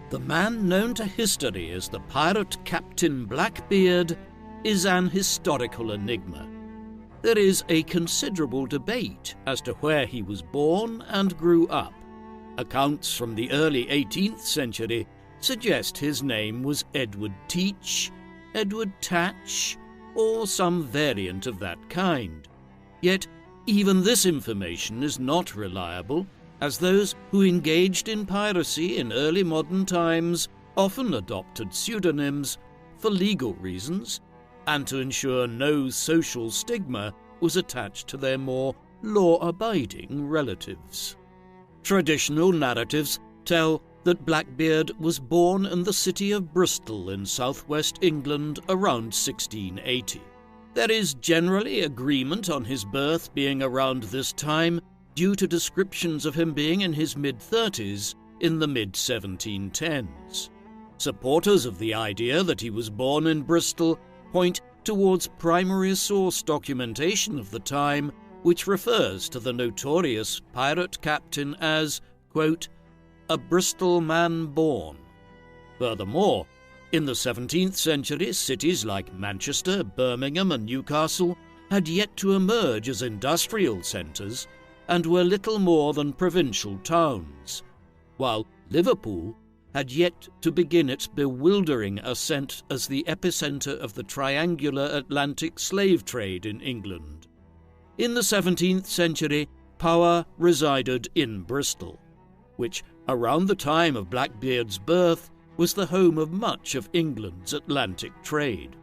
The man known to history as the pirate Captain Blackbeard is an historical enigma. There is a considerable debate as to where he was born and grew up. Accounts from the early 18th century suggest his name was Edward Teach, Edward Tatch, or some variant of that kind. Yet even this information is not reliable, as those who engaged in piracy in early modern times often adopted pseudonyms for legal reasons and to ensure no social stigma was attached to their more law-abiding relatives. Traditional narratives tell that Blackbeard was born in the city of Bristol in southwest England around 1680. There is generally agreement on his birth being around this time due to descriptions of him being in his mid-30s in the mid-1710s. Supporters of the idea that he was born in Bristol point towards primary source documentation of the time, which refers to the notorious pirate captain as, quote, a Bristol man born. Furthermore, in the 17th century, cities like Manchester, Birmingham and Newcastle had yet to emerge as industrial centres and were little more than provincial towns, while Liverpool had yet to begin its bewildering ascent as the epicentre of the triangular Atlantic slave trade in England. In the 17th century, power resided in Bristol, which, around the time of Blackbeard's birth, was the home of much of England's Atlantic trade.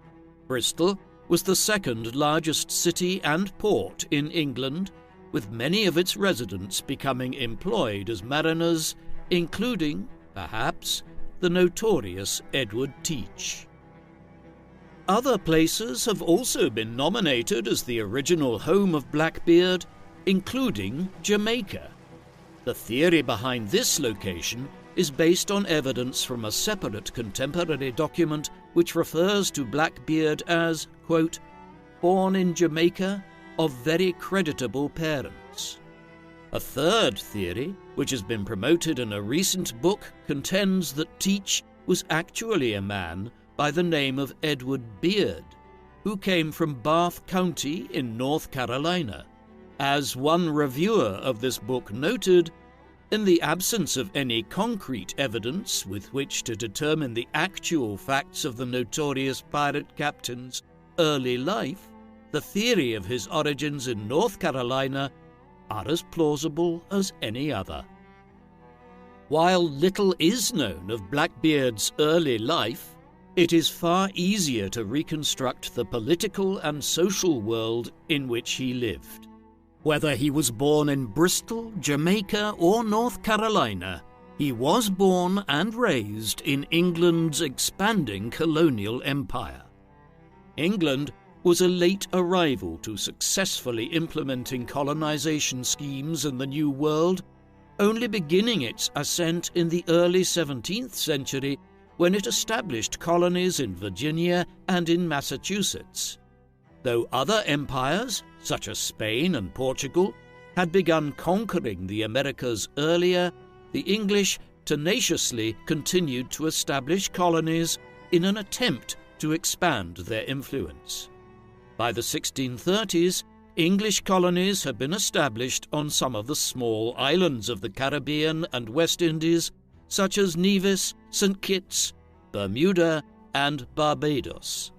Bristol was the second largest city and port in England, with many of its residents becoming employed as mariners, including, perhaps, the notorious Edward Teach. Other places have also been nominated as the original home of Blackbeard, including Jamaica. The theory behind this location is based on evidence from a separate contemporary document which refers to Blackbeard as, quote, born in Jamaica of very creditable parents. A third theory, which has been promoted in a recent book, contends that Teach was actually a man by the name of Edward Beard, who came from Bath County in North Carolina. As one reviewer of this book noted, in the absence of any concrete evidence with which to determine the actual facts of the notorious pirate captain's early life, the theory of his origins in North Carolina are as plausible as any other. While little is known of Blackbeard's early life, it is far easier to reconstruct the political and social world in which he lived. Whether he was born in Bristol, Jamaica, or North Carolina, he was born and raised in England's expanding colonial empire. England was a late arrival to successfully implementing colonization schemes in the New World, only beginning its ascent in the early 17th century when it established colonies in Virginia and in Massachusetts. Though other empires, such as Spain and Portugal, had begun conquering the Americas earlier, the English tenaciously continued to establish colonies in an attempt to expand their influence. By the 1630s, English colonies had been established on some of the small islands of the Caribbean and West Indies, such as Nevis, St. Kitts, Bermuda, and Barbados.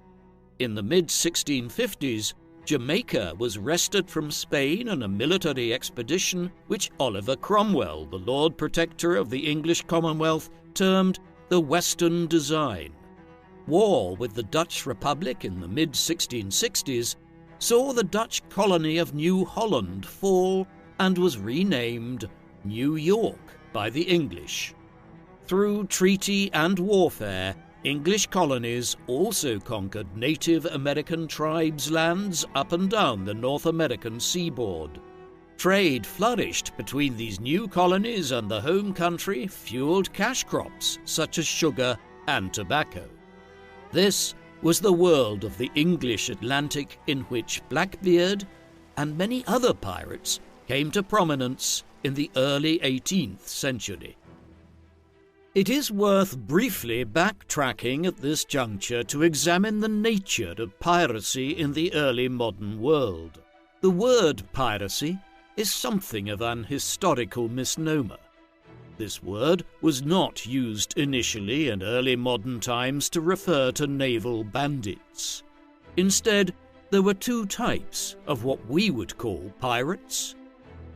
In the mid-1650s, Jamaica was wrested from Spain in a military expedition which Oliver Cromwell, the Lord Protector of the English Commonwealth, termed the Western Design. War with the Dutch Republic in the mid-1660s saw the Dutch colony of New Holland fall and was renamed New York by the English. Through treaty and warfare, English colonies also conquered Native American tribes' lands up and down the North American seaboard. Trade flourished between these new colonies and the home country, fueled cash crops such as sugar and tobacco. This was the world of the English Atlantic in which Blackbeard and many other pirates came to prominence in the early 18th century. It is worth briefly backtracking at this juncture to examine the nature of piracy in the early modern world. The word piracy is something of an historical misnomer. This word was not used initially in early modern times to refer to naval bandits. Instead, there were two types of what we would call pirates.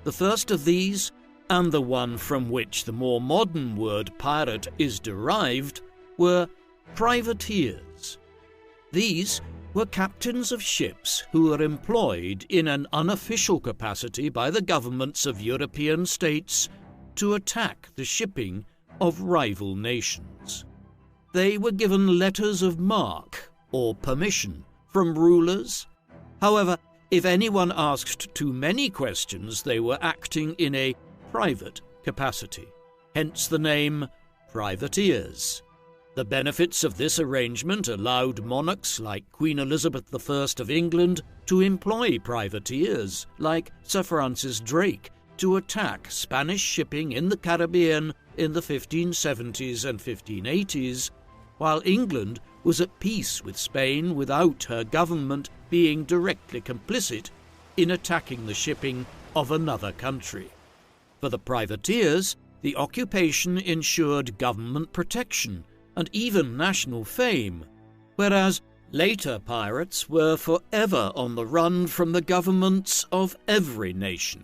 The first of these, and the one from which the more modern word pirate is derived, were privateers. These were captains of ships who were employed in an unofficial capacity by the governments of European states to attack the shipping of rival nations. They were given letters of marque, or permission, from rulers. However, if anyone asked too many questions, they were acting in a private capacity, hence the name privateers. The benefits of this arrangement allowed monarchs like Queen Elizabeth I of England to employ privateers like Sir Francis Drake to attack Spanish shipping in the Caribbean in the 1570s and 1580s, while England was at peace with Spain without her government being directly complicit in attacking the shipping of another country. For the privateers, the occupation ensured government protection and even national fame, whereas later pirates were forever on the run from the governments of every nation.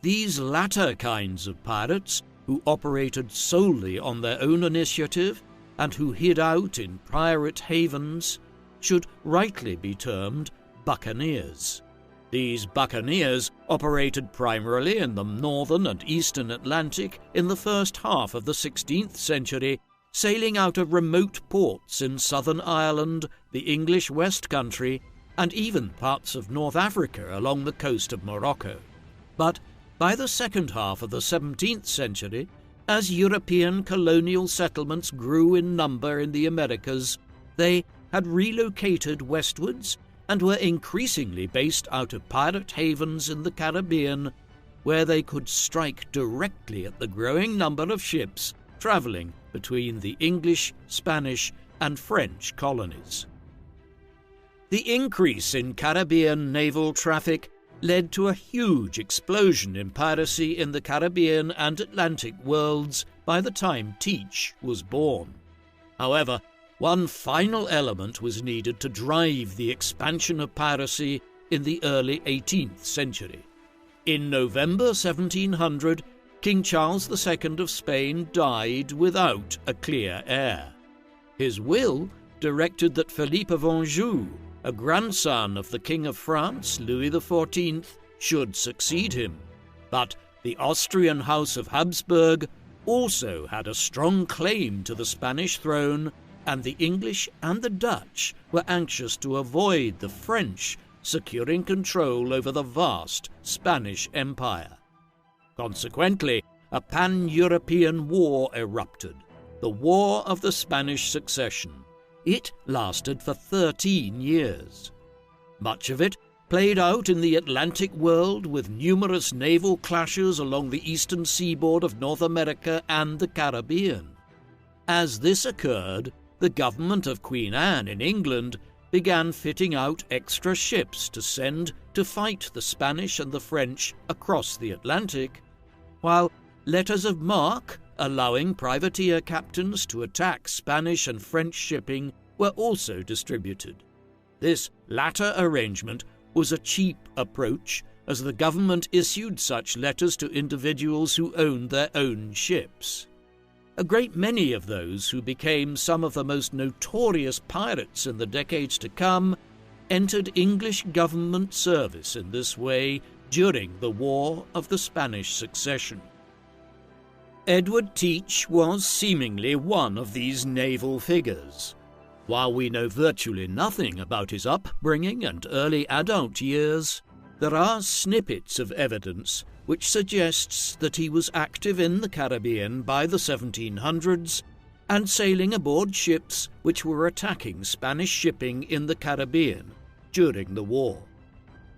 These latter kinds of pirates, who operated solely on their own initiative and who hid out in pirate havens, should rightly be termed buccaneers. These buccaneers operated primarily in the northern and eastern Atlantic in the first half of the 16th century, sailing out of remote ports in southern Ireland, the English West Country, and even parts of North Africa along the coast of Morocco. But by the second half of the 17th century, as European colonial settlements grew in number in the Americas, they had relocated westwards and were increasingly based out of pirate havens in the Caribbean, where they could strike directly at the growing number of ships travelling between the English, Spanish, and French colonies. The increase in Caribbean naval traffic led to a huge explosion in piracy in the Caribbean and Atlantic worlds by the time Teach was born. However, one final element was needed to drive the expansion of piracy in the early 18th century. In November 1700, King Charles II of Spain died without a clear heir. His will directed that Philippe of Anjou, a grandson of the King of France, Louis XIV, should succeed him. But the Austrian House of Habsburg also had a strong claim to the Spanish throne, and the English and the Dutch were anxious to avoid the French securing control over the vast Spanish Empire. Consequently, a pan-European war erupted, the War of the Spanish Succession. It lasted for 13 years. Much of it played out in the Atlantic world with numerous naval clashes along the eastern seaboard of North America and the Caribbean. As this occurred, the government of Queen Anne in England began fitting out extra ships to send to fight the Spanish and the French across the Atlantic, while letters of marque allowing privateer captains to attack Spanish and French shipping were also distributed. This latter arrangement was a cheap approach, as the government issued such letters to individuals who owned their own ships. A great many of those who became some of the most notorious pirates in the decades to come entered English government service in this way during the War of the Spanish Succession. Edward Teach was seemingly one of these naval figures. While we know virtually nothing about his upbringing and early adult years, there are snippets of evidence which suggests that he was active in the Caribbean by the 1700s and sailing aboard ships which were attacking Spanish shipping in the Caribbean during the war.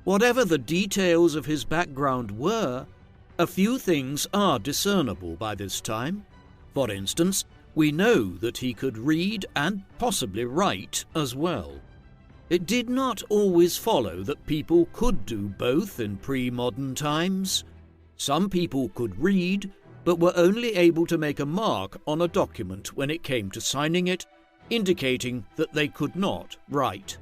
Whatever the details of his background were, a few things are discernible by this time. For instance, we know that he could read and possibly write as well. It did not always follow that people could do both in pre-modern times. Some people could read, but were only able to make a mark on a document when it came to signing it, indicating that they could not write.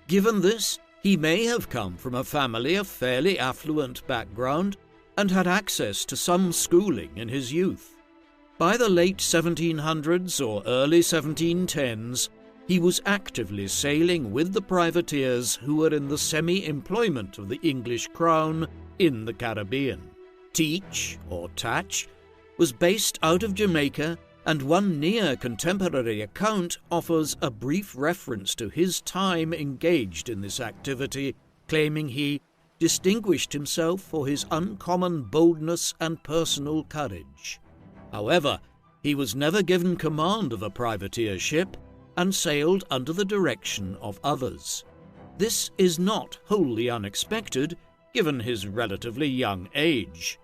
Given this, he may have come from a family of fairly affluent background and had access to some schooling in his youth. By the late 1700s or early 1710s, he was actively sailing with the privateers who were in the semi-employment of the English crown in the Caribbean. Teach, or Tatch, was based out of Jamaica, and one near-contemporary account offers a brief reference to his time engaged in this activity, claiming he distinguished himself for his uncommon boldness and personal courage. However, he was never given command of a privateer ship and sailed under the direction of others. This is not wholly unexpected, given his relatively young age.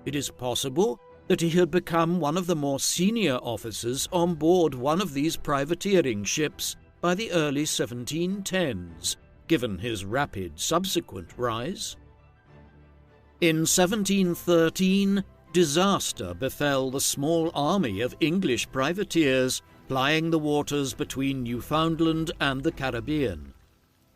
It is possible that he had become one of the more senior officers on board one of these privateering ships by the early 1710s, given his rapid subsequent rise. In 1713, disaster befell the small army of English privateers plying the waters between Newfoundland and the Caribbean.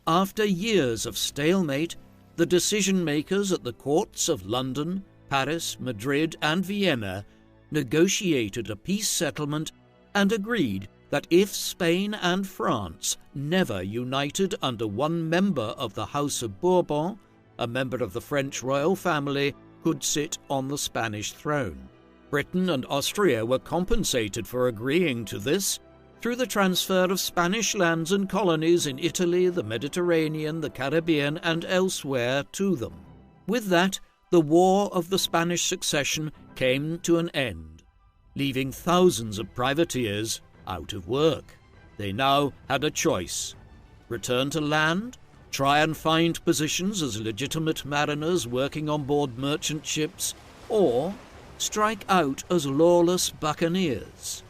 After years of stalemate, the decision-makers at the courts of London, Paris, Madrid, and Vienna negotiated a peace settlement and agreed that if Spain and France never united under one member of the House of Bourbon, a member of the French royal family could sit on the Spanish throne. Britain and Austria were compensated for agreeing to this through the transfer of Spanish lands and colonies in Italy, the Mediterranean, the Caribbean, and elsewhere to them. With that, the War of the Spanish Succession came to an end, leaving thousands of privateers out of work. They now had a choice: return to land, try and find positions as legitimate mariners working on board merchant ships, or strike out as lawless buccaneers.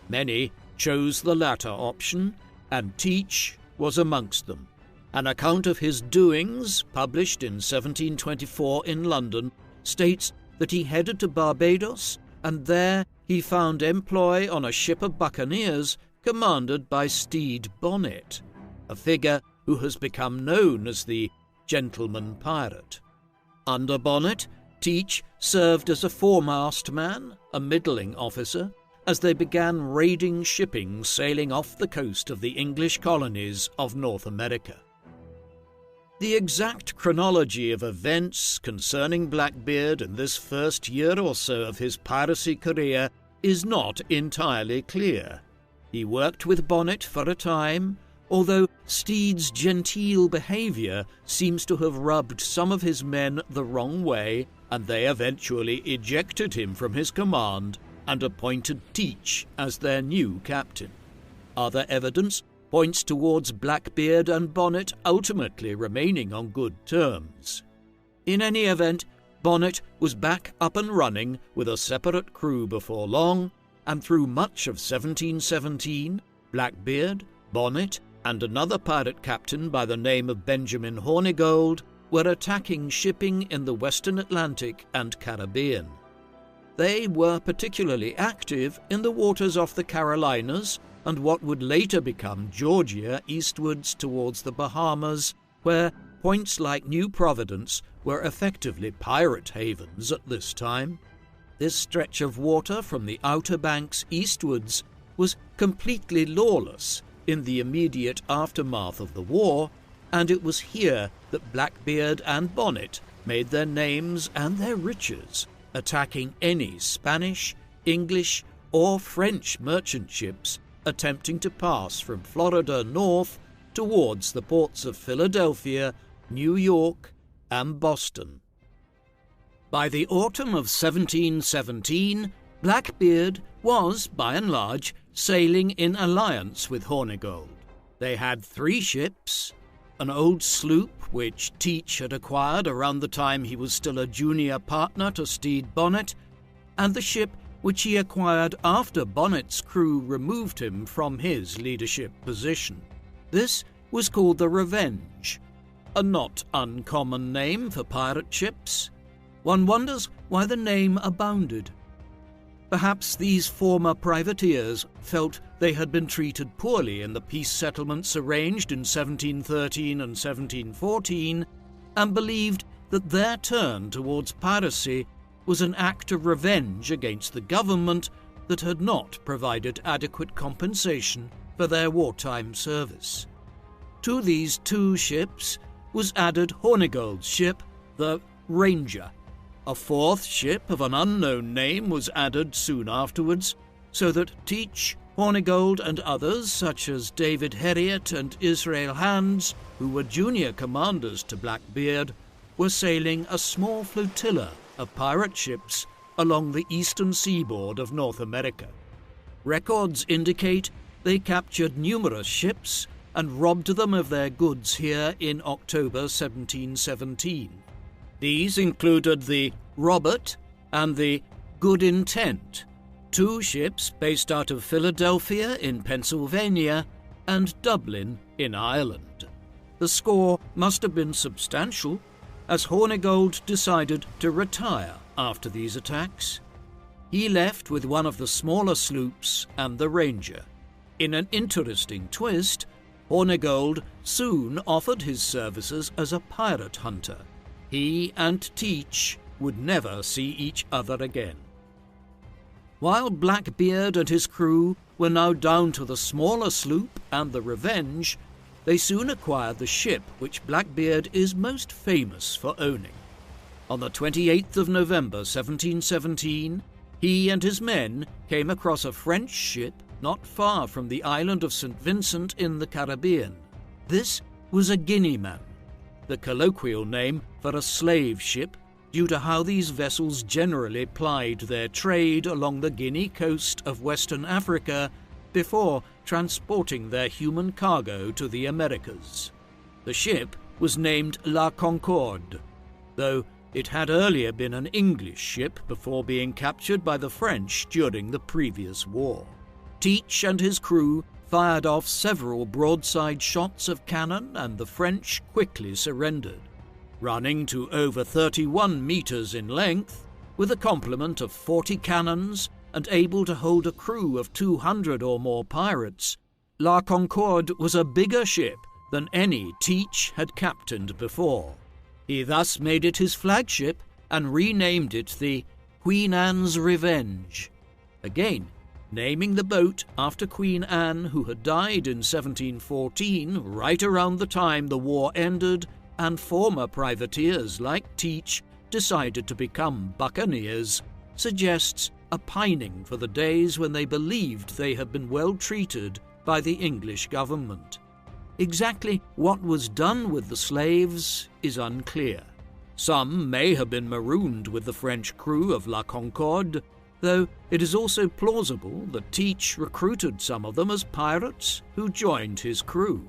Many chose the latter option, and Teach was amongst them. An account of his doings, published in 1724 in London, states that he headed to Barbados, and there he found employ on a ship of buccaneers commanded by Stede Bonnet, a figure who has become known as the gentleman pirate. Under Bonnet, Teach served as a foremast man, a middling officer, as they began raiding shipping sailing off the coast of the English colonies of North America. The exact chronology of events concerning Blackbeard in this first year or so of his piracy career is not entirely clear. He worked with Bonnet for a time, although Stede's genteel behaviour seems to have rubbed some of his men the wrong way, and they eventually ejected him from his command and appointed Teach as their new captain. Other evidence points towards Blackbeard and Bonnet ultimately remaining on good terms. In any event, Bonnet was back up and running with a separate crew before long, and through much of 1717, Blackbeard, Bonnet, and another pirate captain by the name of Benjamin Hornigold were attacking shipping in the Western Atlantic and Caribbean. They were particularly active in the waters off the Carolinas and what would later become Georgia eastwards towards the Bahamas, where points like New Providence were effectively pirate havens at this time. This stretch of water from the Outer Banks eastwards was completely lawless in the immediate aftermath of the war, and it was here that Blackbeard and Bonnet made their names and their riches, attacking any Spanish, English, or French merchant ships attempting to pass from Florida north towards the ports of Philadelphia, New York, and Boston. By the autumn of 1717, Blackbeard was, by and large, sailing in alliance with Hornigold. They had 3 ships: an old sloop which Teach had acquired around the time he was still a junior partner to Stede Bonnet, and the ship which he acquired after Bonnet's crew removed him from his leadership position. This was called the Revenge, a not uncommon name for pirate ships. One wonders why the name abounded. Perhaps these former privateers felt they had been treated poorly in the peace settlements arranged in 1713 and 1714, and believed that their turn towards piracy was an act of revenge against the government that had not provided adequate compensation for their wartime service. To these two ships was added Hornigold's ship, the Ranger. A fourth ship of an unknown name was added soon afterwards, so that Teach, Hornigold, and others, such as David Heriot and Israel Hands, who were junior commanders to Blackbeard, were sailing a small flotilla of pirate ships along the eastern seaboard of North America. Records indicate they captured numerous ships and robbed them of their goods here in October 1717. These included the Robert and the Good Intent, two ships based out of Philadelphia in Pennsylvania and Dublin in Ireland. The score must have been substantial, as Hornigold decided to retire after these attacks. He left with one of the smaller sloops and the Ranger. In an interesting twist, Hornigold soon offered his services as a pirate hunter. He and Teach would never see each other again. While Blackbeard and his crew were now down to the smaller sloop and the Revenge, they soon acquired the ship which Blackbeard is most famous for owning. On the 28th of November 1717, he and his men came across a French ship not far from the island of St. Vincent in the Caribbean. This was a Guineaman, the colloquial name for a slave ship, due to how these vessels generally plied their trade along the Guinea coast of Western Africa before transporting their human cargo to the Americas. The ship was named La Concorde, though it had earlier been an English ship before being captured by the French during the previous war. Teach and his crew fired off several broadside shots of cannon, and the French quickly surrendered. Running to over 31 meters in length, with a complement of 40 cannons and able to hold a crew of 200 or more pirates, La Concorde was a bigger ship than any Teach had captained before. He thus made it his flagship and renamed it the Queen Anne's Revenge. Again, naming the boat after Queen Anne, who had died in 1714, right around the time the war ended, and former privateers like Teach decided to become buccaneers, suggests a pining for the days when they believed they had been well treated by the English government. Exactly what was done with the slaves is unclear. Some may have been marooned with the French crew of La Concorde, though it is also plausible that Teach recruited some of them as pirates who joined his crew.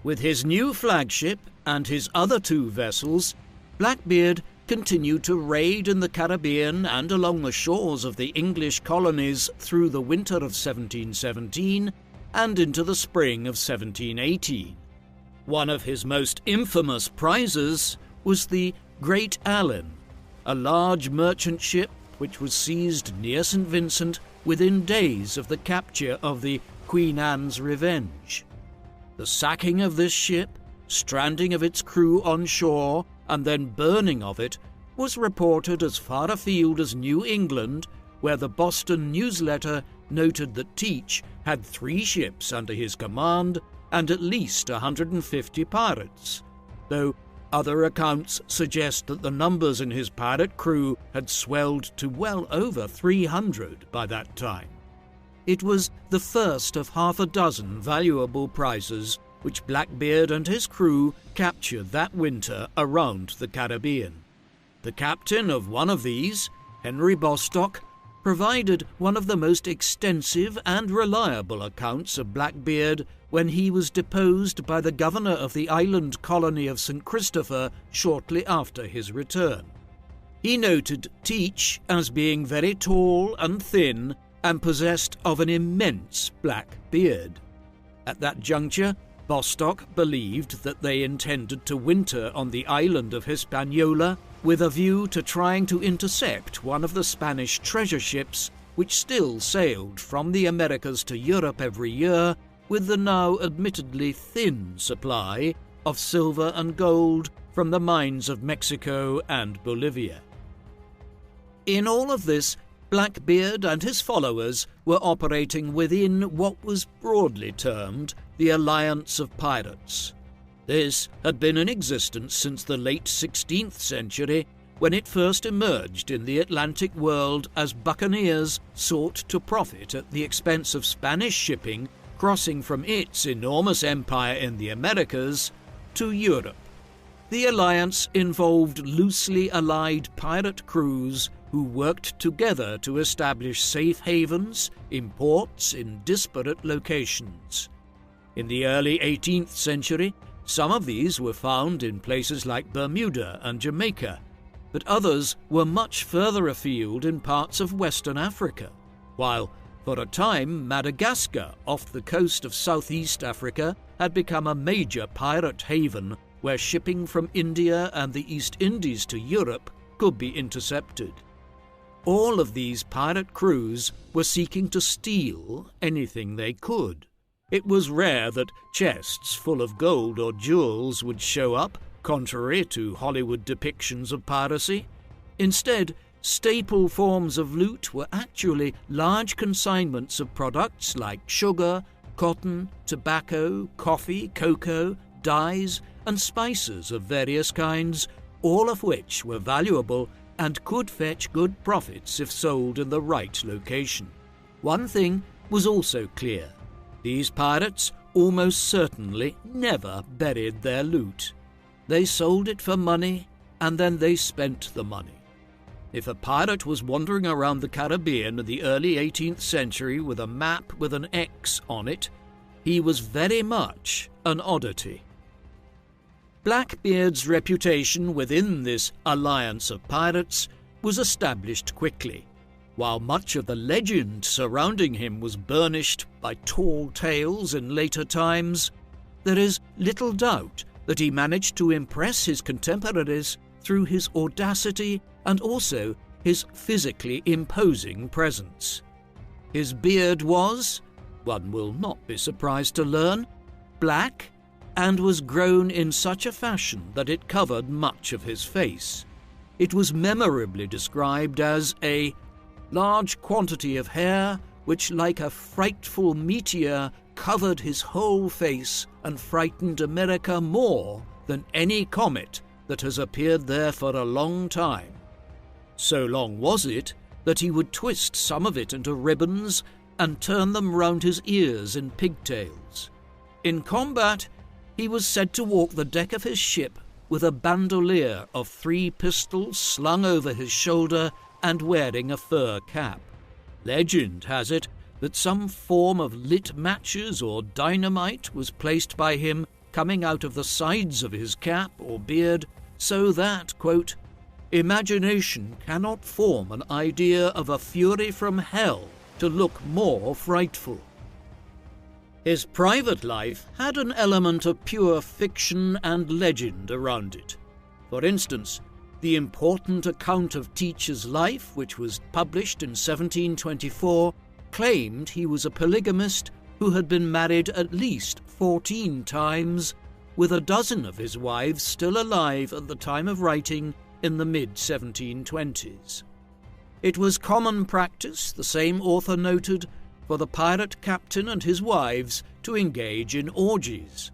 With his new flagship and his other two vessels, Blackbeard continued to raid in the Caribbean and along the shores of the English colonies through the winter of 1717 and into the spring of 1718. One of his most infamous prizes was the Great Allen, a large merchant ship which was seized near St. Vincent within days of the capture of the Queen Anne's Revenge. The sacking of this ship, stranding of its crew on shore, and then burning of it was reported as far afield as New England, where the Boston Newsletter noted that Teach had 3 ships under his command and at least 150 pirates, though other accounts suggest that the numbers in his pirate crew had swelled to well over 300 by that time. It was the first of half a dozen valuable prizes which Blackbeard and his crew captured that winter around the Caribbean. The captain of one of these, Henry Bostock, provided one of the most extensive and reliable accounts of Blackbeard when he was deposed by the governor of the island colony of St. Christopher shortly after his return. He noted Teach as being very tall and thin and possessed of an immense black beard. At that juncture, Bostock believed that they intended to winter on the island of Hispaniola with a view to trying to intercept one of the Spanish treasure ships which still sailed from the Americas to Europe every year with the now admittedly thin supply of silver and gold from the mines of Mexico and Bolivia. In all of this, Blackbeard and his followers were operating within what was broadly termed the Alliance of Pirates. This had been in existence since the late 16th century, when it first emerged in the Atlantic world as buccaneers sought to profit at the expense of Spanish shipping crossing from its enormous empire in the Americas to Europe. The alliance involved loosely allied pirate crews who worked together to establish safe havens in ports in disparate locations. In the early 18th century, some of these were found in places like Bermuda and Jamaica, but others were much further afield in parts of Western Africa, while, for a time, Madagascar, off the coast of Southeast Africa, had become a major pirate haven where shipping from India and the East Indies to Europe could be intercepted. All of these pirate crews were seeking to steal anything they could. It was rare that chests full of gold or jewels would show up, contrary to Hollywood depictions of piracy. Instead, staple forms of loot were actually large consignments of products like sugar, cotton, tobacco, coffee, cocoa, dyes, and spices of various kinds, all of which were valuable and could fetch good profits if sold in the right location. One thing was also clear. These pirates almost certainly never buried their loot. They sold it for money, and then they spent the money. If a pirate was wandering around the Caribbean in the early 18th century with a map with an X on it, he was very much an oddity. Blackbeard's reputation within this alliance of pirates was established quickly. While much of the legend surrounding him was burnished by tall tales in later times, there is little doubt that he managed to impress his contemporaries through his audacity and also his physically imposing presence. His beard was, one will not be surprised to learn, black, and was grown in such a fashion that it covered much of his face. It was memorably described as a large quantity of hair which, like a frightful meteor, covered his whole face and frightened America more than any comet that has appeared there for a long time. So long was it that he would twist some of it into ribbons and turn them round his ears in pigtails. In combat, he was said to walk the deck of his ship with a bandolier of 3 pistols slung over his shoulder and wearing a fur cap. Legend has it that some form of lit matches or dynamite was placed by him coming out of the sides of his cap or beard, so that, quote, imagination cannot form an idea of a fury from hell to look more frightful. His private life had an element of pure fiction and legend around it. For instance, the important account of Teach's life, which was published in 1724, claimed he was a polygamist who had been married at least 14 times, with a dozen of his wives still alive at the time of writing in the mid-1720s. It was common practice, the same author noted, for the pirate captain and his wives to engage in orgies.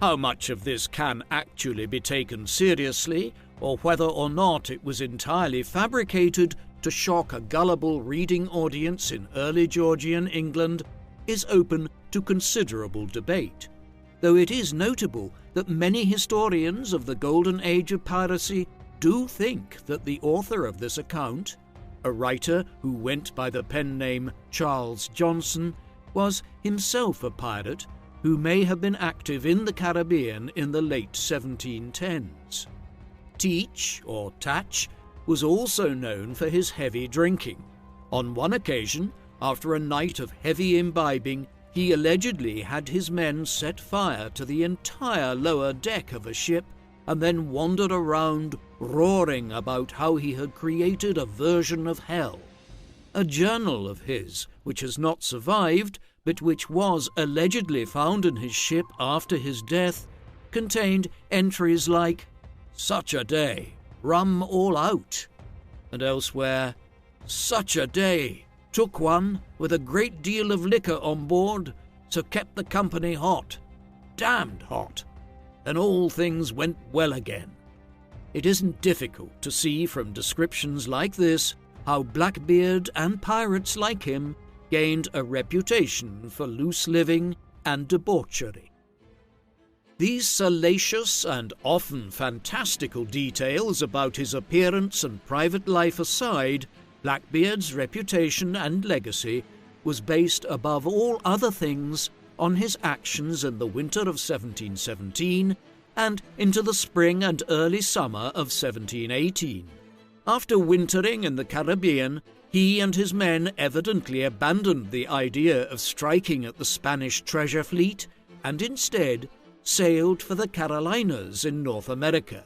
How much of this can actually be taken seriously, or whether or not it was entirely fabricated to shock a gullible reading audience in early Georgian England, is open to considerable debate, though it is notable that many historians of the golden age of piracy do think that the author of this account, a writer who went by the pen name Charles Johnson, was himself a pirate who may have been active in the Caribbean in the late 1710s. Teach, or Tatch, was also known for his heavy drinking. On one occasion, after a night of heavy imbibing, he allegedly had his men set fire to the entire lower deck of a ship and then wandered around roaring about how he had created a version of hell. A journal of his, which has not survived, but which was allegedly found in his ship after his death, contained entries like, "Such a day, rum all out," and elsewhere, "Such a day, took one with a great deal of liquor on board, so kept the company hot, damned hot, and all things went well again." It isn't difficult to see from descriptions like this how Blackbeard and pirates like him gained a reputation for loose living and debauchery. These salacious and often fantastical details about his appearance and private life aside, Blackbeard's reputation and legacy was based above all other things on his actions in the winter of 1717 and into the spring and early summer of 1718. After wintering in the Caribbean, he and his men evidently abandoned the idea of striking at the Spanish treasure fleet and instead sailed for the Carolinas in North America.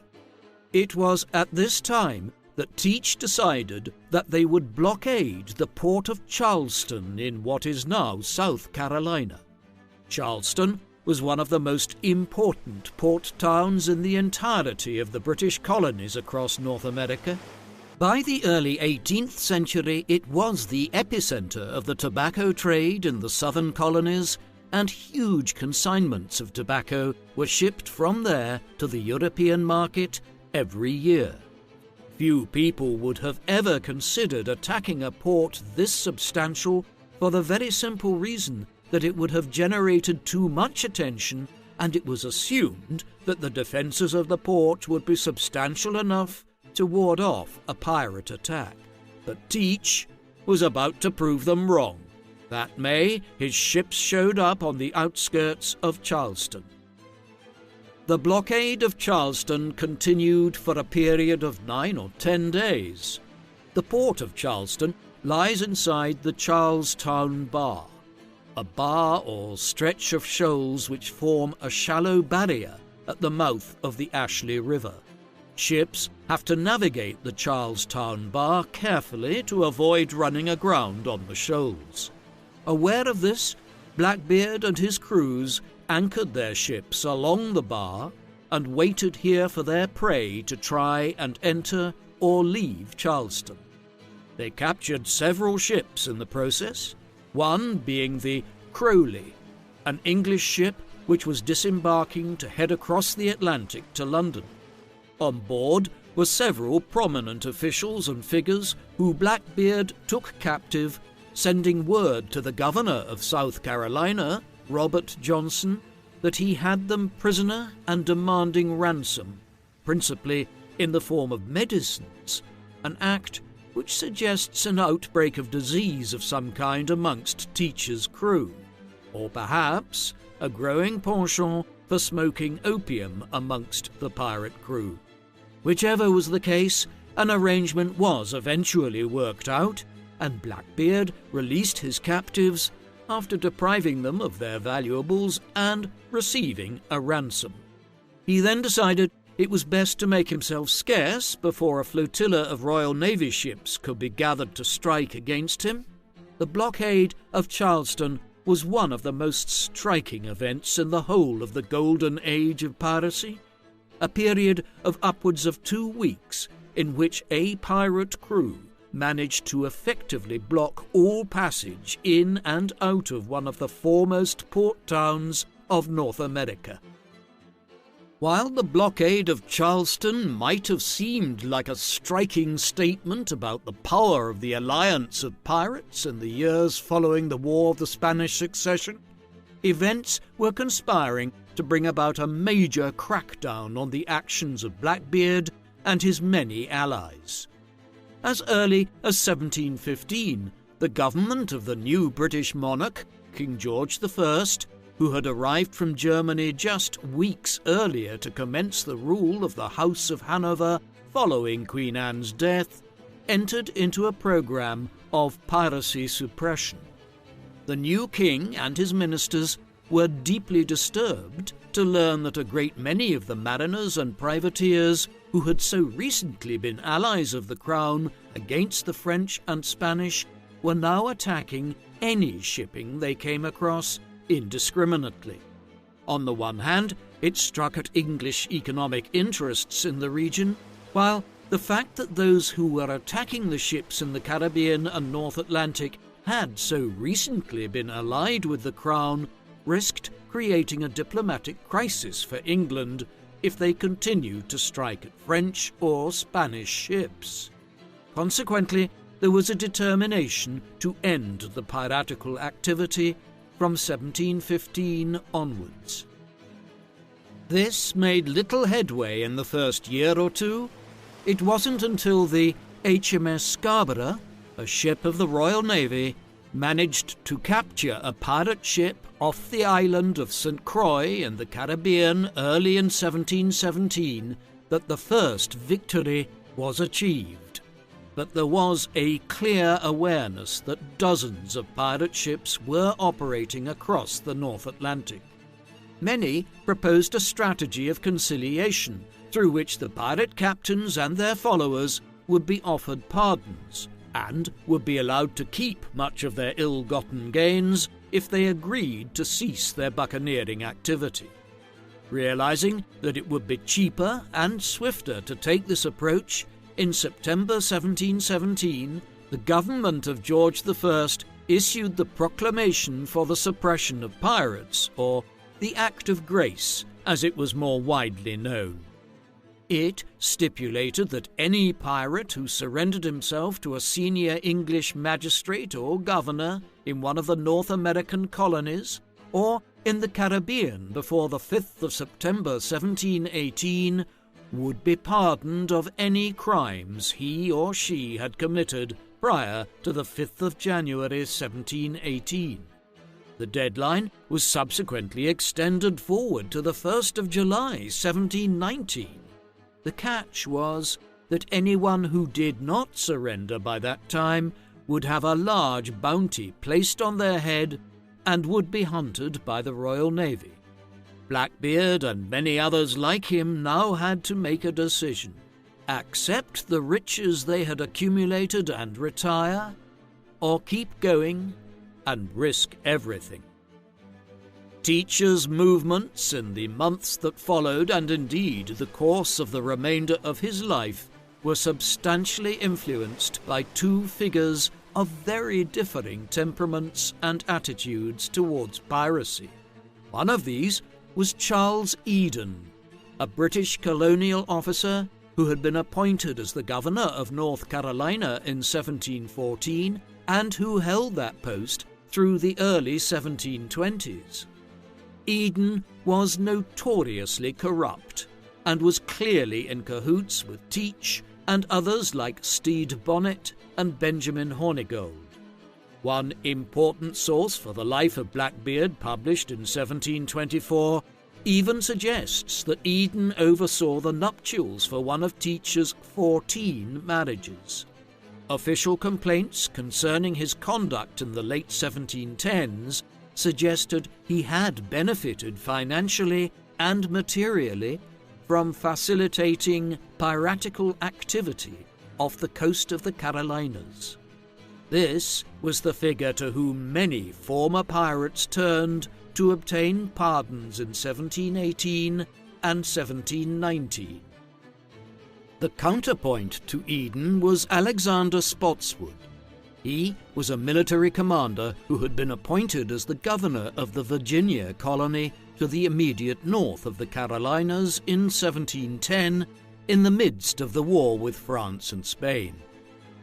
It was at this time that Teach decided that they would blockade the port of Charleston in what is now South Carolina. Charleston was one of the most important port towns in the entirety of the British colonies across North America. By the early 18th century, it was the epicenter of the tobacco trade in the southern colonies, and huge consignments of tobacco were shipped from there to the European market every year. Few people would have ever considered attacking a port this substantial for the very simple reason that it would have generated too much attention, and it was assumed that the defences of the port would be substantial enough to ward off a pirate attack. But Teach was about to prove them wrong. That May, his ships showed up on the outskirts of Charleston. The blockade of Charleston continued for a period of 9 or 10 days. The port of Charleston lies inside the Charlestown Bar, a bar or stretch of shoals which form a shallow barrier at the mouth of the Ashley River. Ships have to navigate the Charlestown Bar carefully to avoid running aground on the shoals. Aware of this, Blackbeard and his crews anchored their ships along the bar and waited here for their prey to try and enter or leave Charleston. They captured several ships in the process, one being the Crowley, an English ship which was disembarking to head across the Atlantic to London. On board were several prominent officials and figures who Blackbeard took captive, sending word to the governor of South Carolina, Robert Johnson, that he had them prisoner and demanding ransom, principally in the form of medicines, an act which suggests an outbreak of disease of some kind amongst Teach's crew, or perhaps a growing penchant for smoking opium amongst the pirate crew. Whichever was the case, an arrangement was eventually worked out, and Blackbeard released his captives after depriving them of their valuables and receiving a ransom. He then decided it was best to make himself scarce before a flotilla of Royal Navy ships could be gathered to strike against him. The blockade of Charleston was one of the most striking events in the whole of the golden age of piracy, a period of upwards of 2 weeks in which a pirate crew managed to effectively block all passage in and out of one of the foremost port towns of North America. While the blockade of Charleston might have seemed like a striking statement about the power of the alliance of pirates in the years following the War of the Spanish Succession, events were conspiring to bring about a major crackdown on the actions of Blackbeard and his many allies. As early as 1715, the government of the new British monarch, King George I, who had arrived from Germany just weeks earlier to commence the rule of the House of Hanover, following Queen Anne's death, entered into a program of piracy suppression. The new king and his ministers were deeply disturbed to learn that a great many of the mariners and privateers who had so recently been allies of the crown against the French and Spanish were now attacking any shipping they came across indiscriminately. On the one hand, it struck at English economic interests in the region, while the fact that those who were attacking the ships in the Caribbean and North Atlantic had so recently been allied with the crown risked creating a diplomatic crisis for England if they continued to strike at French or Spanish ships. Consequently, there was a determination to end the piratical activity from 1715 onwards. This made little headway in the first year or two. It wasn't until the HMS Scarborough, a ship of the Royal Navy, managed to capture a pirate ship off the island of St. Croix in the Caribbean early in 1717 that the first victory was achieved. But there was a clear awareness that dozens of pirate ships were operating across the North Atlantic. Many proposed a strategy of conciliation through which the pirate captains and their followers would be offered pardons and would be allowed to keep much of their ill-gotten gains if they agreed to cease their buccaneering activity. Realizing that it would be cheaper and swifter to take this approach, in September 1717, the government of George I issued the Proclamation for the Suppression of Pirates, or the Act of Grace, as it was more widely known. It stipulated that any pirate who surrendered himself to a senior English magistrate or governor in one of the North American colonies, or in the Caribbean before the 5th of September 1718, would be pardoned of any crimes he or she had committed prior to the 5th of January 1718. The deadline was subsequently extended forward to the 1st of July 1719. The catch was that anyone who did not surrender by that time would have a large bounty placed on their head and would be hunted by the Royal Navy. Blackbeard and many others like him now had to make a decision: accept the riches they had accumulated and retire, or keep going and risk everything. Teacher's movements in the months that followed, and indeed the course of the remainder of his life, were substantially influenced by two figures of very differing temperaments and attitudes towards piracy. One of these was Charles Eden, a British colonial officer who had been appointed as the governor of North Carolina in 1714 and who held that post through the early 1720s. Eden was notoriously corrupt and was clearly in cahoots with Teach and others like Stede Bonnet and Benjamin Hornigold. One important source for the life of Blackbeard, published in 1724, even suggests that Eden oversaw the nuptials for one of Teach's 14 marriages. Official complaints concerning his conduct in the late 1710s suggested he had benefited financially and materially from facilitating piratical activity off the coast of the Carolinas. This was the figure to whom many former pirates turned to obtain pardons in 1718 and 1719. The counterpoint to Eden was Alexander Spotswood. He was a military commander who had been appointed as the governor of the Virginia colony to the immediate north of the Carolinas in 1710, in the midst of the war with France and Spain.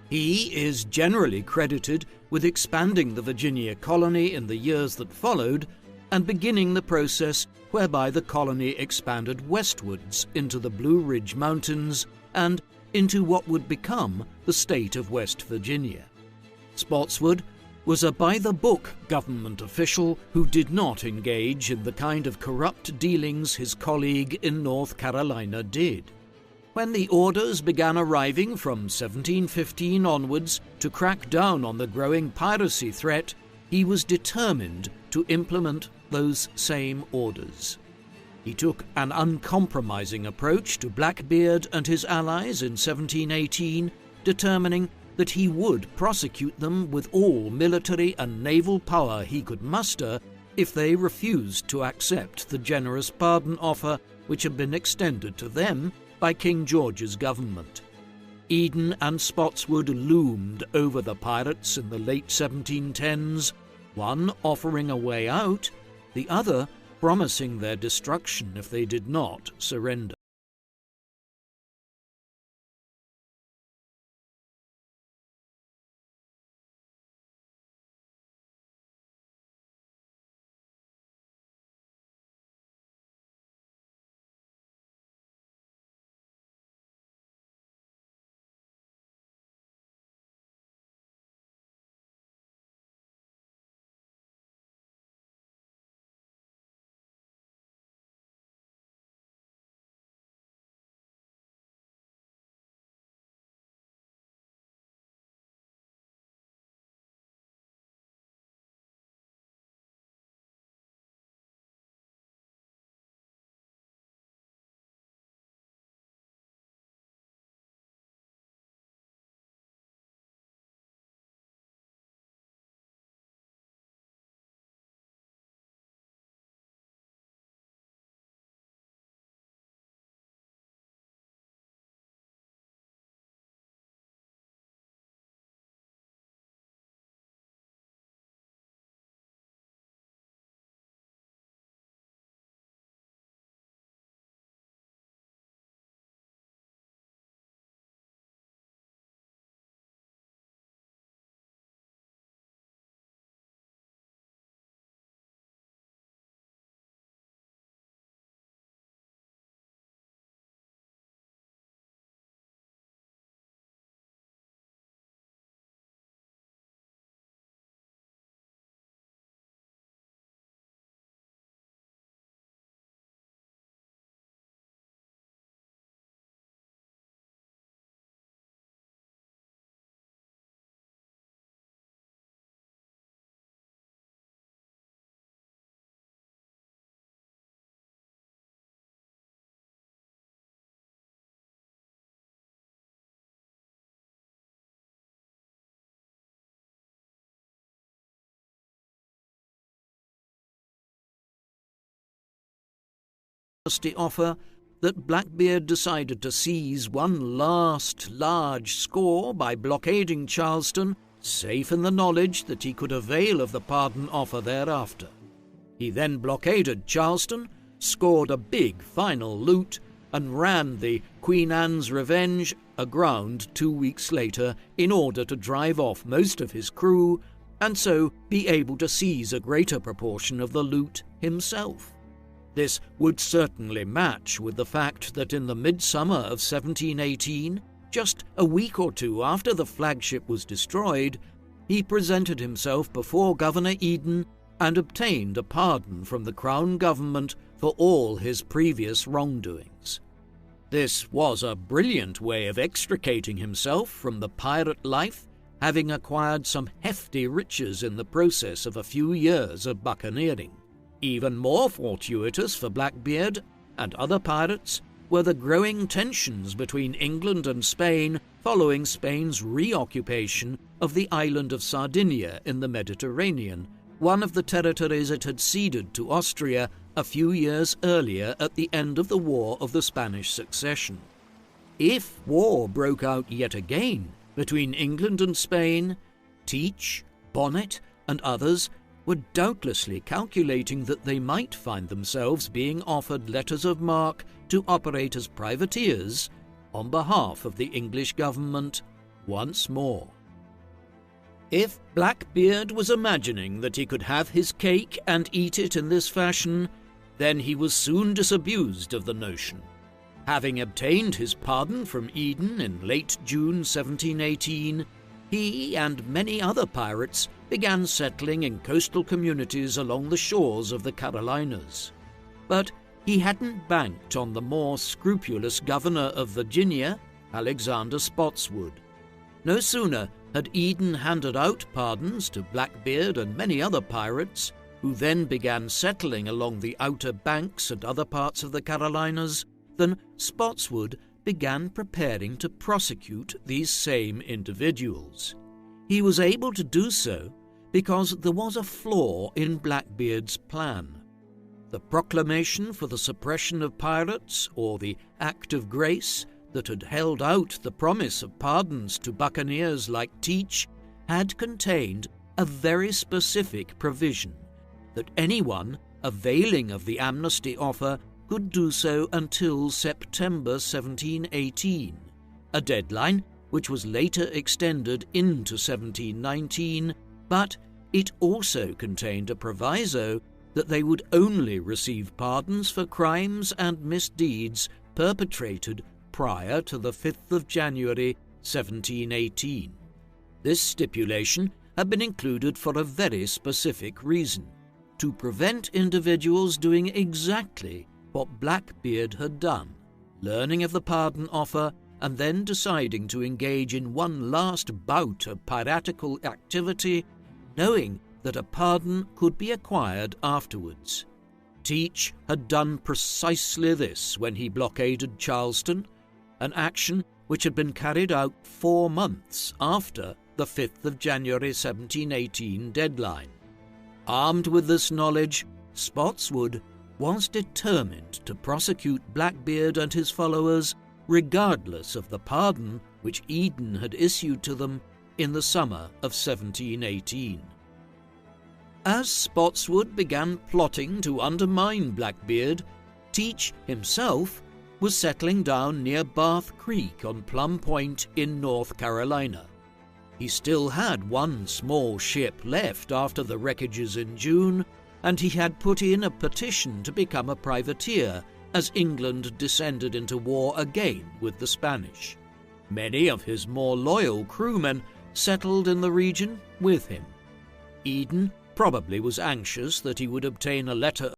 He is generally credited with expanding the Virginia colony in the years that followed and beginning the process whereby the colony expanded westwards into the Blue Ridge Mountains and into what would become the state of West Virginia. Spotswood was a by-the-book government official who did not engage in the kind of corrupt dealings his colleague in North Carolina did. When the orders began arriving from 1715 onwards to crack down on the growing piracy threat, he was determined to implement those same orders. He took an uncompromising approach to Blackbeard and his allies in 1718, determining that he would prosecute them with all military and naval power he could muster if they refused to accept the generous pardon offer which had been extended to them by King George's government. Eden and Spotswood loomed over the pirates in the late 1710s, one offering a way out, the other promising their destruction if they did not surrender. Offer that Blackbeard decided to seize one last large score by blockading Charleston, safe in the knowledge that he could avail of the pardon offer thereafter. He then blockaded Charleston, scored a big final loot, and ran the Queen Anne's Revenge aground 2 weeks later in order to drive off most of his crew and so be able to seize a greater proportion of the loot himself. This would certainly match with the fact that in the midsummer of 1718, just a week or two after the flagship was destroyed, he presented himself before Governor Eden and obtained a pardon from the Crown government for all his previous wrongdoings. This was a brilliant way of extricating himself from the pirate life, having acquired some hefty riches in the process of a few years of buccaneering. Even more fortuitous for Blackbeard and other pirates were the growing tensions between England and Spain following Spain's reoccupation of the island of Sardinia in the Mediterranean, one of the territories it had ceded to Austria a few years earlier at the end of the War of the Spanish Succession. If war broke out yet again between England and Spain, Teach, Bonnet, and others were doubtlessly calculating that they might find themselves being offered letters of marque to operate as privateers on behalf of the English government once more. If Blackbeard was imagining that he could have his cake and eat it in this fashion, then he was soon disabused of the notion. Having obtained his pardon from Eden in late June 1718, he and many other pirates began settling in coastal communities along the shores of the Carolinas. But he hadn't banked on the more scrupulous governor of Virginia, Alexander Spotswood. No sooner had Eden handed out pardons to Blackbeard and many other pirates, who then began settling along the Outer Banks and other parts of the Carolinas, than Spotswood began preparing to prosecute these same individuals. He was able to do so because there was a flaw in Blackbeard's plan. The proclamation for the suppression of pirates, or the Act of Grace, that had held out the promise of pardons to buccaneers like Teach, had contained a very specific provision that anyone availing of the amnesty offer could do so until September 1718, a deadline which was later extended into 1719, but it also contained a proviso that they would only receive pardons for crimes and misdeeds perpetrated prior to the 5th of January 1718. This stipulation had been included for a very specific reason: to prevent individuals doing exactly what Blackbeard had done, learning of the pardon offer and then deciding to engage in one last bout of piratical activity, knowing that a pardon could be acquired afterwards. Teach had done precisely this when he blockaded Charleston, an action which had been carried out 4 months after the 5th of January 1718 deadline. Armed with this knowledge, Spotswood was determined to prosecute Blackbeard and his followers regardless of the pardon which Eden had issued to them in the summer of 1718. As Spotswood began plotting to undermine Blackbeard, Teach himself was settling down near Bath Creek on Plum Point in North Carolina. He still had one small ship left after the wreckages in June, and he had put in a petition to become a privateer as England descended into war again with the Spanish. Many of his more loyal crewmen settled in the region with him. Eden probably was anxious that he would obtain a letter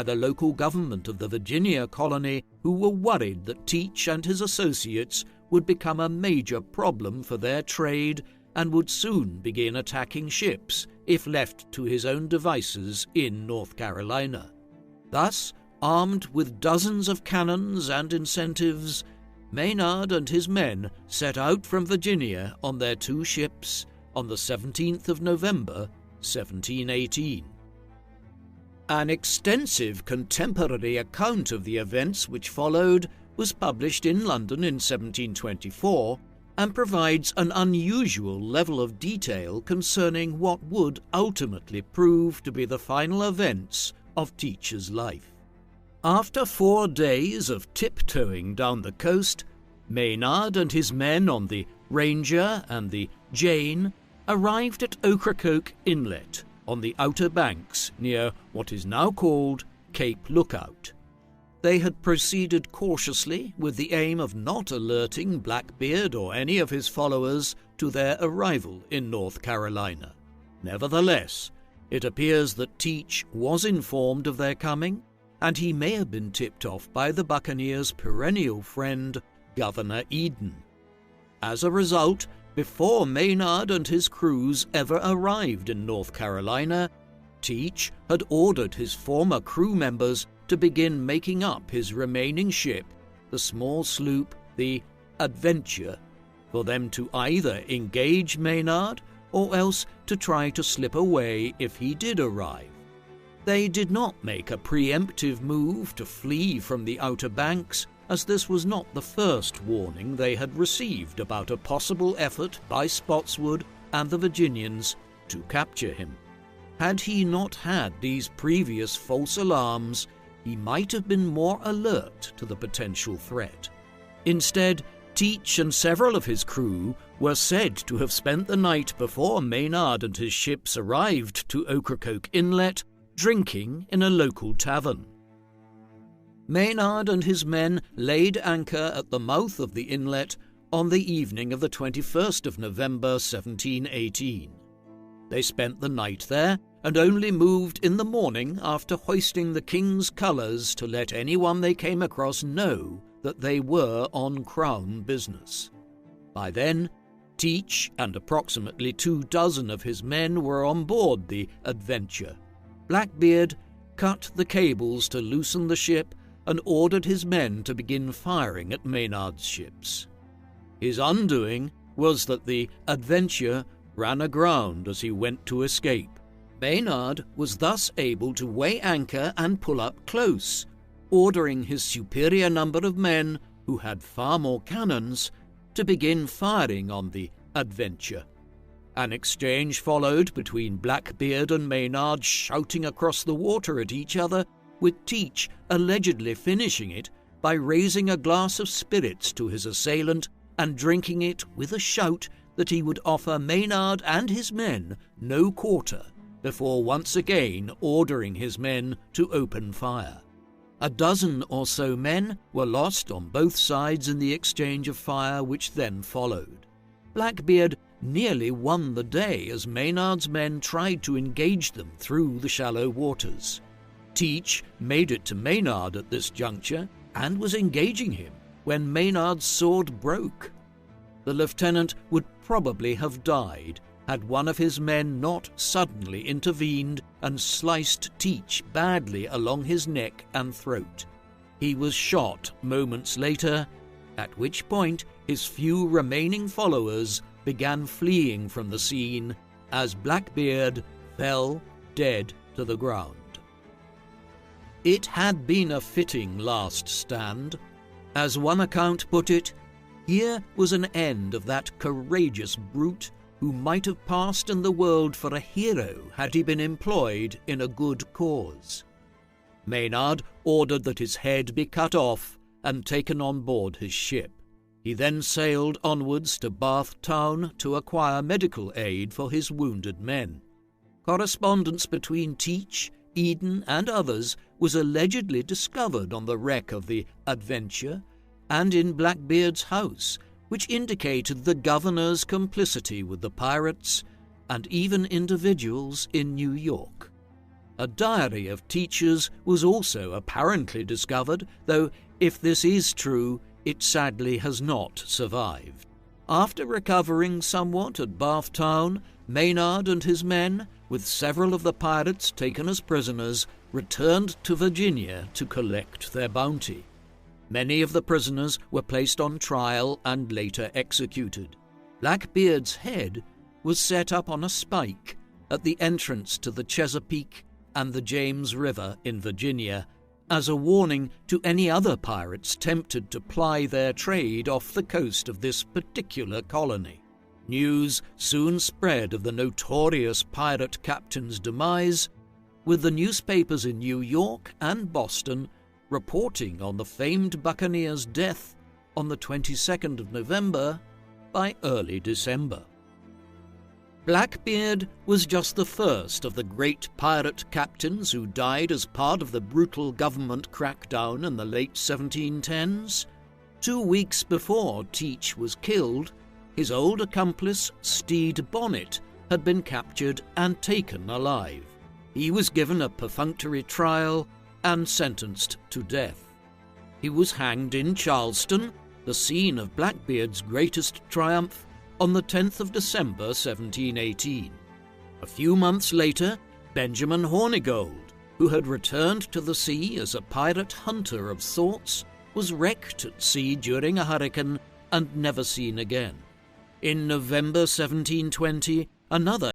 by the local government of the Virginia colony, who were worried that Teach and his associates would become a major problem for their trade and would soon begin attacking ships if left to his own devices in North Carolina. Thus, armed with dozens of cannons and incentives, Maynard and his men set out from Virginia on their 2 ships on the 17th of November, 1718. An extensive contemporary account of the events which followed was published in London in 1724 and provides an unusual level of detail concerning what would ultimately prove to be the final events of Teach's life. After 4 days of tiptoeing down the coast, Maynard and his men on the Ranger and the Jane arrived at Ocracoke Inlet on the Outer Banks near what is now called Cape Lookout. They had proceeded cautiously with the aim of not alerting Blackbeard or any of his followers to their arrival in North Carolina. Nevertheless, it appears that Teach was informed of their coming, and he may have been tipped off by the buccaneers' perennial friend, Governor Eden. As a result, before Maynard and his crews ever arrived in North Carolina, Teach had ordered his former crew members to begin making up his remaining ship, the small sloop, the Adventure, for them to either engage Maynard or else to try to slip away if he did arrive. They did not make a preemptive move to flee from the Outer Banks, as this was not the first warning they had received about a possible effort by Spotswood and the Virginians to capture him. Had he not had these previous false alarms, he might have been more alert to the potential threat. Instead, Teach and several of his crew were said to have spent the night before Maynard and his ships arrived to Ocracoke Inlet, drinking in a local tavern. Maynard and his men laid anchor at the mouth of the inlet on the evening of the 21st of November 1718. They spent the night there and only moved in the morning after hoisting the king's colours to let anyone they came across know that they were on Crown business. By then, Teach and approximately 24 of his men were on board the Adventure. Blackbeard cut the cables to loosen the ship and ordered his men to begin firing at Maynard's ships. His undoing was that the Adventure ran aground as he went to escape. Maynard was thus able to weigh anchor and pull up close, ordering his superior number of men, who had far more cannons, to begin firing on the Adventure. An exchange followed between Blackbeard and Maynard shouting across the water at each other, with Teach allegedly finishing it by raising a glass of spirits to his assailant and drinking it with a shout that he would offer Maynard and his men no quarter, before once again ordering his men to open fire. 12 or so men were lost on both sides in the exchange of fire which then followed. Blackbeard nearly won the day as Maynard's men tried to engage them through the shallow waters. Teach made it to Maynard at this juncture and was engaging him when Maynard's sword broke. The lieutenant would probably have died had one of his men not suddenly intervened and sliced Teach badly along his neck and throat. He was shot moments later, at which point his few remaining followers began fleeing from the scene as Blackbeard fell dead to the ground. It had been a fitting last stand. As one account put it, here was an end of that courageous brute who might have passed in the world for a hero had he been employed in a good cause. Maynard ordered that his head be cut off and taken on board his ship. He then sailed onwards to Bath Town to acquire medical aid for his wounded men. Correspondence between Teach, Eden, and others was allegedly discovered on the wreck of the Adventure and in Blackbeard's house, which indicated the governor's complicity with the pirates and even individuals in New York. A diary of Teach's was also apparently discovered, though if this is true, it sadly has not survived. After recovering somewhat at Bath Town, Maynard and his men, with several of the pirates taken as prisoners, returned to Virginia to collect their bounty. Many of the prisoners were placed on trial and later executed. Blackbeard's head was set up on a spike at the entrance to the Chesapeake and the James River in Virginia as a warning to any other pirates tempted to ply their trade off the coast of this particular colony. News soon spread of the notorious pirate captain's demise, with the newspapers in New York and Boston reporting on the famed buccaneer's death on the 22nd of November by early December. Blackbeard was just the first of the great pirate captains who died as part of the brutal government crackdown in the late 1710s. 2 weeks before Teach was killed, his old accomplice, Stede Bonnet, had been captured and taken alive. He was given a perfunctory trial and sentenced to death. He was hanged in Charleston, the scene of Blackbeard's greatest triumph, on the 10th of December 1718. A few months later, Benjamin Hornigold, who had returned to the sea as a pirate hunter of sorts, was wrecked at sea during a hurricane and never seen again. In November 1720, another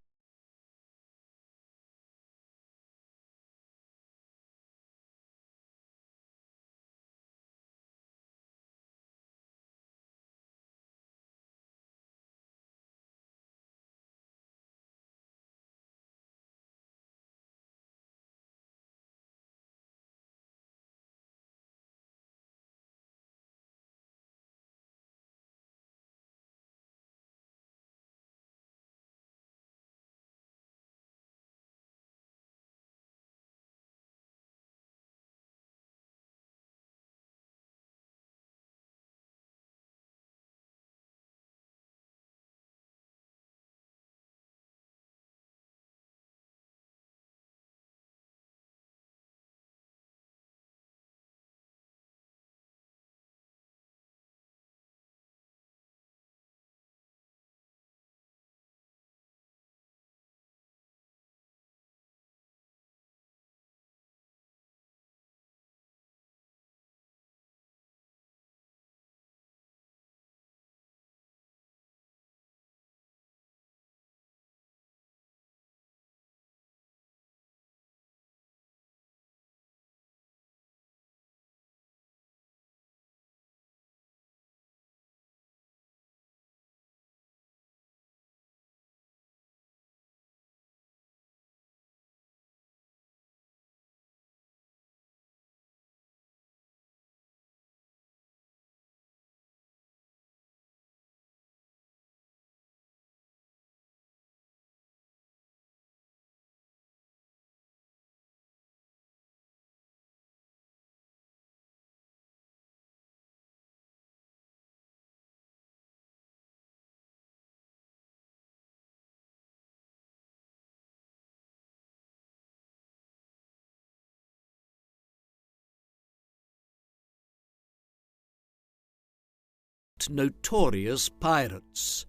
notorious pirates,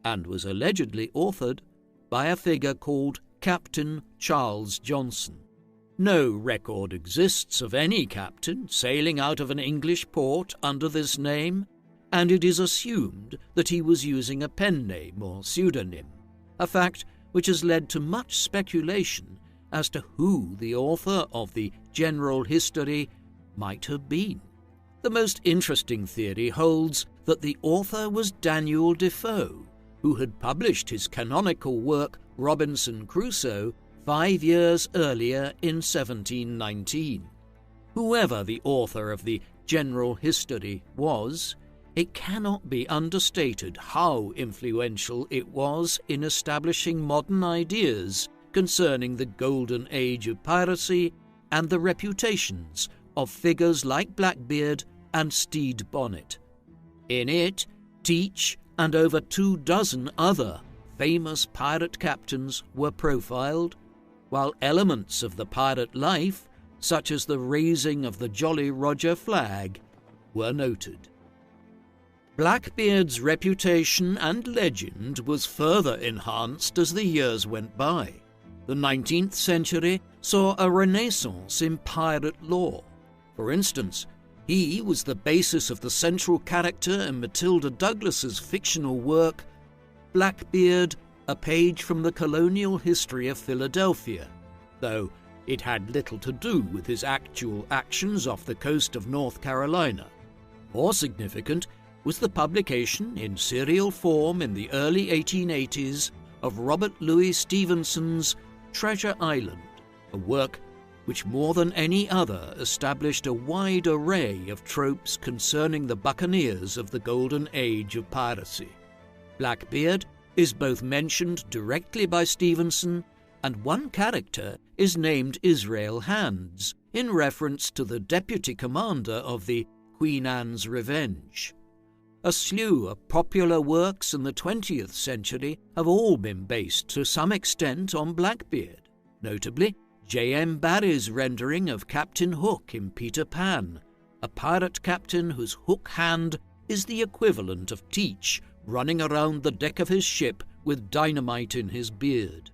and was allegedly authored by a figure called Captain Charles Johnson. No record exists of any captain sailing out of an English port under this name, and it is assumed that he was using a pen name or pseudonym, a fact which has led to much speculation as to who the author of the General History might have been. The most interesting theory holds that the author was Daniel Defoe, who had published his canonical work Robinson Crusoe 5 years earlier in 1719. Whoever the author of the General History was, it cannot be understated how influential it was in establishing modern ideas concerning the golden age of piracy and the reputations of figures like Blackbeard and Stede Bonnet. In it, Teach and over 24 other famous pirate captains were profiled, while elements of the pirate life, such as the raising of the Jolly Roger flag, were noted. Blackbeard's reputation and legend was further enhanced as the years went by. The 19th century saw a renaissance in pirate lore. For instance, He was the basis of the central character in Matilda Douglas's fictional work, Blackbeard, A Page from the Colonial History of Philadelphia, though it had little to do with his actual actions off the coast of North Carolina. More significant was the publication in serial form in the early 1880s of Robert Louis Stevenson's Treasure Island, a work which more than any other established a wide array of tropes concerning the buccaneers of the golden age of piracy. Blackbeard is both mentioned directly by Stevenson, and one character is named Israel Hands, in reference to the deputy commander of the Queen Anne's Revenge. A slew of popular works in the 20th century have all been based to some extent on Blackbeard, notably J.M. Barrie's rendering of Captain Hook in Peter Pan, a pirate captain whose hook hand is the equivalent of Teach running around the deck of his ship with dynamite in his beard.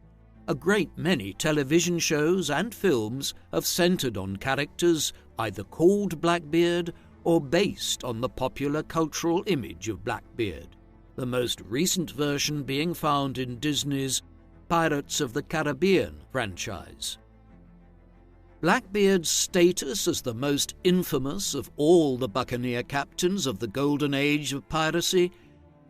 A great many television shows and films have centered on characters either called Blackbeard or based on the popular cultural image of Blackbeard, the most recent version being found in Disney's Pirates of the Caribbean franchise. Blackbeard's status as the most infamous of all the buccaneer captains of the golden age of piracy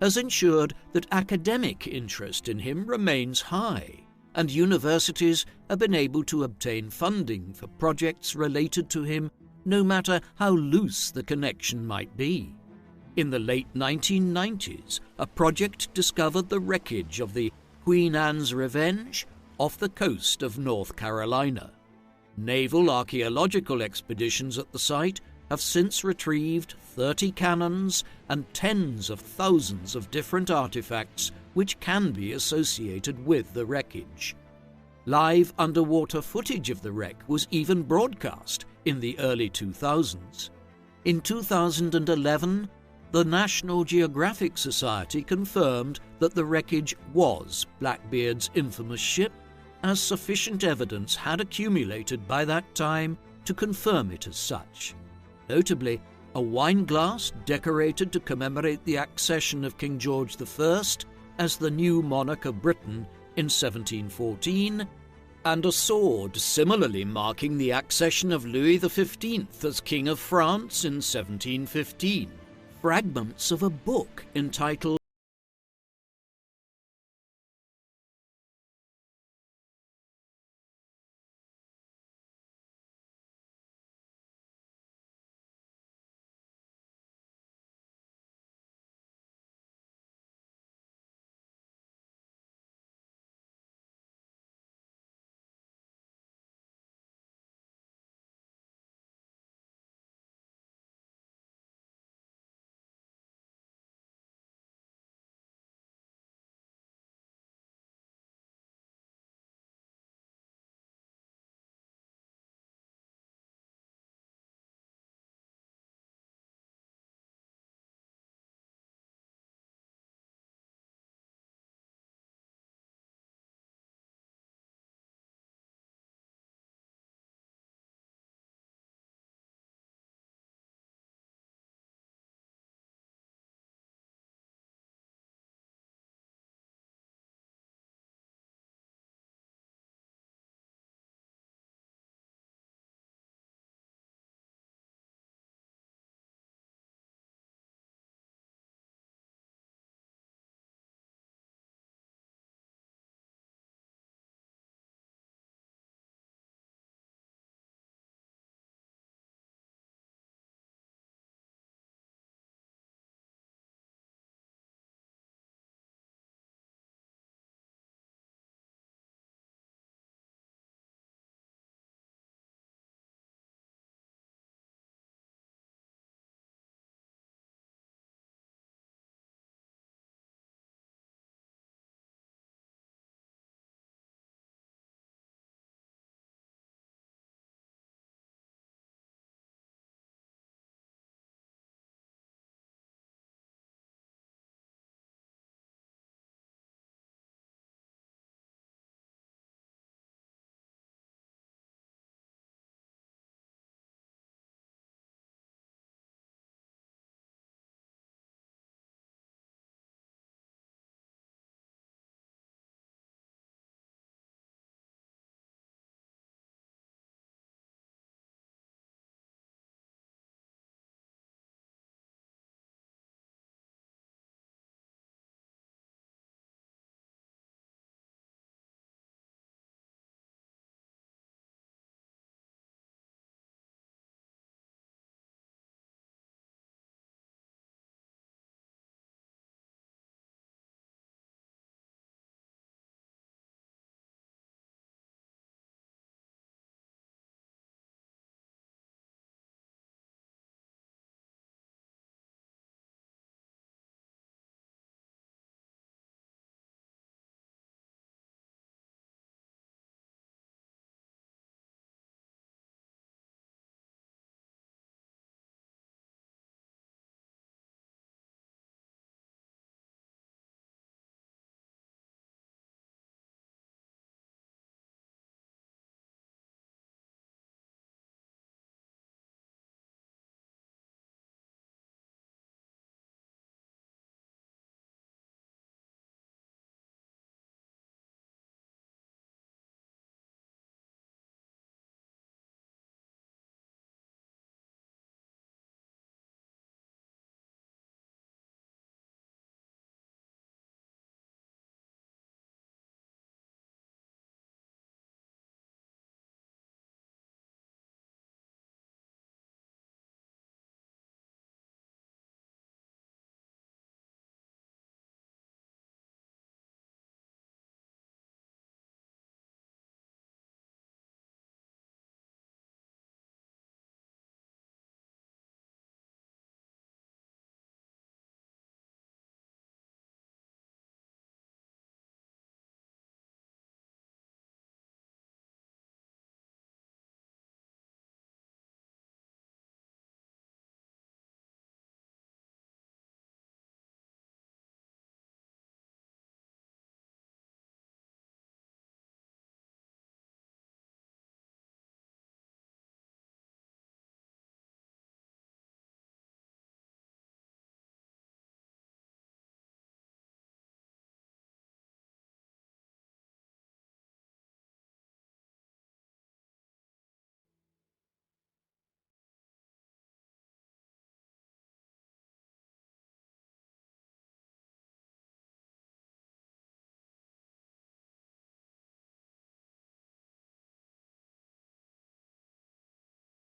has ensured that academic interest in him remains high, and universities have been able to obtain funding for projects related to him, no matter how loose the connection might be. In the late 1990s, a project discovered the wreckage of the Queen Anne's Revenge off the coast of North Carolina. Naval archaeological expeditions at the site have since retrieved 30 cannons and tens of thousands of different artifacts which can be associated with the wreckage. Live underwater footage of the wreck was even broadcast in the early 2000s. In 2011, the National Geographic Society confirmed that the wreckage was Blackbeard's infamous ship, as sufficient evidence had accumulated by that time to confirm it as such. Notably, a wine glass decorated to commemorate the accession of King George I as the new monarch of Britain in 1714, and a sword similarly marking the accession of Louis XV as King of France in 1715. Fragments of a book entitled